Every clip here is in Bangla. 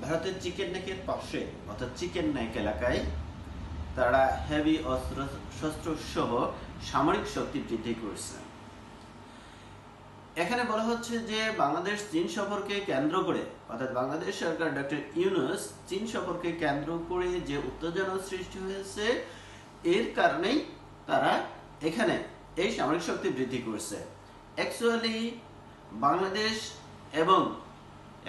ভারতের চিকেন নেকের পাশে অর্থাৎ চিকেন নেক এলাকায় তারা হেভি অস্ত্র শস্ত্র সহ সামরিক শক্তি বৃদ্ধি করছে। এখানে বলা হচ্ছে যে বাংলাদেশ চীন সফরকে কেন্দ্র করে অর্থাৎ বাংলাদেশ সরকার ডক্টর ইউনূস চীন সফরকে কেন্দ্র করে যে উত্তেজনা সৃষ্টি হয়েছে এর কারণেই তারা এখানে এই সামরিক শক্তি বৃদ্ধি করছে। অ্যাকচুয়ালি বাংলাদেশ এবং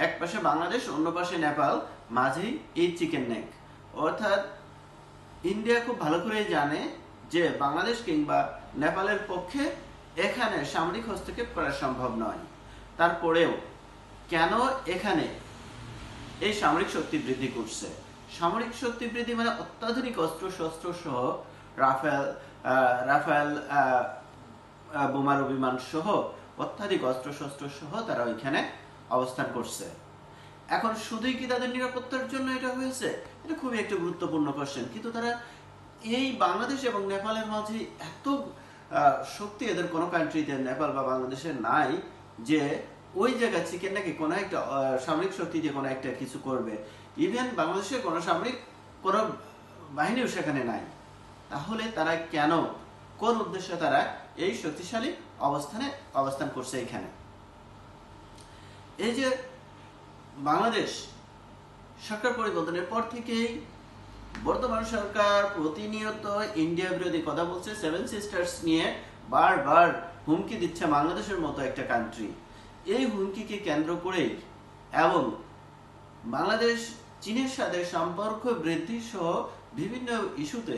এক পাশে বাংলাদেশ অন্য পাশে নেপাল মাঝেই এই চিকেন নেক, অর্থাৎ ইন্ডিয়া খুব ভালো করেই জানে যে বাংলাদেশ কিংবা নেপালের পক্ষে এখানে সামরিক হস্তক্ষেপ করা সম্ভব নয়। তারপরেও কেন এখানে এই সামরিক শক্তি বৃদ্ধি করছে? সামরিক শক্তি বৃদ্ধি মানে অত্যাধুনিক অস্ত্র শস্ত্র সহ রাফেল বোমারু বিমান সহ অত্যাধিক অস্ত্র শস্ত্র সহ তারা ওইখানে অবস্থান করছে। এখন শুধুই কি তাদের নিরাপত্তার জন্য এটা হয়েছে? এটা খুবই একটা গুরুত্বপূর্ণ কোশ্চেন। কিন্তু তারা এই বাংলাদেশ এবং নেপালের মাঝে এত শক্তি এদের কোনো কান্ট্রিতে নেপাল বা বাংলাদেশে নাই যে ওই জায়গায় চিকেন নাকি কোনো একটা সামরিক শক্তি দিয়ে কোনো একটা কিছু করবে। ইভেন বাংলাদেশের কোনো সামরিক কোনো বাহিনীও সেখানে নাই। তাহলে তারা কেন, কোন উদ্দেশ্যে তারা এই শক্তিশালী অবস্থান করছে এখানে? এই যে বাংলাদেশ সরকার পরিবর্তনের পর থেকেই বর্তমান সরকার প্রতিনিয়ত ইন্ডিয়া বিরোধী কথা বলছে, সেভেন সিস্টার্স নিয়ে বারবার হুমকি দিচ্ছে বাংলাদেশের মতো একটা কান্ট্রি। এই হুমকিকে কেন্দ্র করেই এবং বাংলাদেশ চীনের সাথে সম্পর্ক বৃদ্ধি সহ বিভিন্ন ইস্যুতে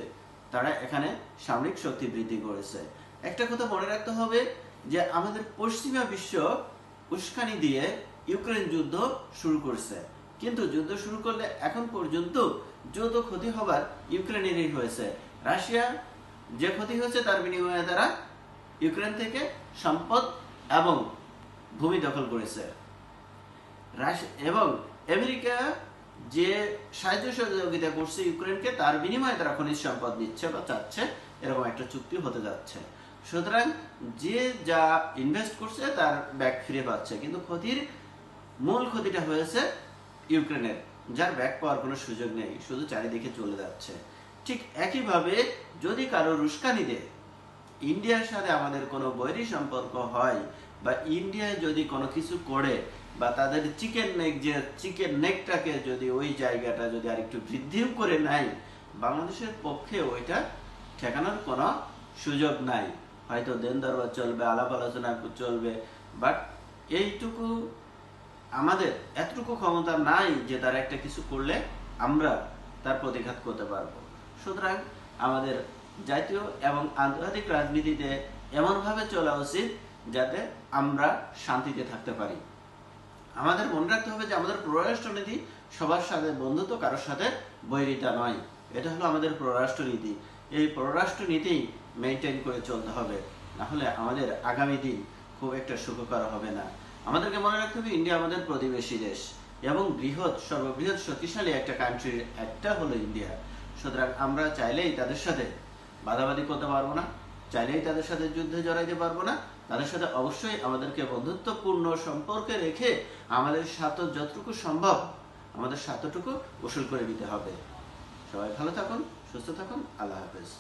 তারা এখানে সামরিক শক্তি বৃদ্ধি করেছে। একটা কথা মনে রাখতে হবে যে আমাদের পশ্চিমা বিশ্ব উস্কানি দিয়ে ইউক্রেন যুদ্ধ শুরু করছে, কিন্তু যুদ্ধ শুরু করলে এখন পর্যন্ত যত ক্ষতি হবার ইউক্রেনেরই হয়েছে। রাশিয়া যে ক্ষতি হয়েছে তার বিনিময়ে তারা ইউক্রেন থেকে সম্পদ এবং ভূমি দখল করেছে। এবং আমেরিকা যে সাহায্য সহযোগিতা করছে ইউক্রেনকে তার বিনিময়ে তারা খনিজ সম্পদ নিচ্ছে বা চাচ্ছে, এরকম একটা চুক্তি হতে যাচ্ছে। সুতরাং যে যা ইনভেস্ট করছে তার ব্যাক ফিরে পাচ্ছে, কিন্তু মূল ক্ষতিটা হয়েছে ইউক্রেনের, যার ব্যাক পাওয়ার কোনো সুযোগ নেই, শুধু চারিদিকে চলে যাচ্ছে। ঠিক একইভাবে যদি কারো উস্কানি দেয়, ইন্ডিয়ার সাথে আমাদের কোনো বৈরী সম্পর্ক হয় বা ইন্ডিয়া যদি কোনো কিছু করে বা তাদের চিকেন নেকটাকে যদি ওই জায়গাটা যদি আরেকটু বৃদ্ধিও করে নেয়, বাংলাদেশের পক্ষে ওইটা ঠেকানোর কোনো সুযোগ নাই। হয়তো দেন দরবার চলবে, আলাপ আলোচনা চলবে, বাট এইটুকু আমাদের এতটুকু ক্ষমতা নাই যে তারা একটা কিছু করলে আমরা তার প্রতিঘাত করতে পারবো। সুতরাং আমাদের জাতীয় এবং আন্তর্জাতিক রাজনীতিতে এমনভাবে চলা উচিত যাতে আমরা শান্তিতে থাকতে পারি। আমাদের মনে রাখতে হবে যে আমাদের পররাষ্ট্রনীতি সবার সাথে বন্ধুত্ব, কারোর সাথে বৈরিতা নয়। এটা হলো আমাদের পররাষ্ট্রনীতি। এই পররাষ্ট্রনীতি মেনটেন করে চলতে হবে, না হলে আমাদের আগামী দিন খুব একটা সুখকর হবে না। আমাদেরকে মনে রাখতে হবে ইন্ডিয়া আমাদের প্রতিবেশী দেশ এবং সর্ববৃহৎ শক্তিশালী একটা কান্ট্রির একটা হলো ইন্ডিয়া। সুতরাং আমরা চাইলেই তাদের সাথে বাদাবাদি করতে পারবো না, চাইলেই তাদের সাথে যুদ্ধে জড়াইতে পারবো না। তাদের সাথে অবশ্যই আমাদেরকে বন্ধুত্বপূর্ণ সম্পর্কে রেখে আমাদের স্বার্থ যতটুকু সম্ভব আমাদের স্বার্থটুকু উসুল করে নিতে হবে। সবাই ভালো থাকুন, সুস্থ থাকুন, আল্লাহ হাফেজ।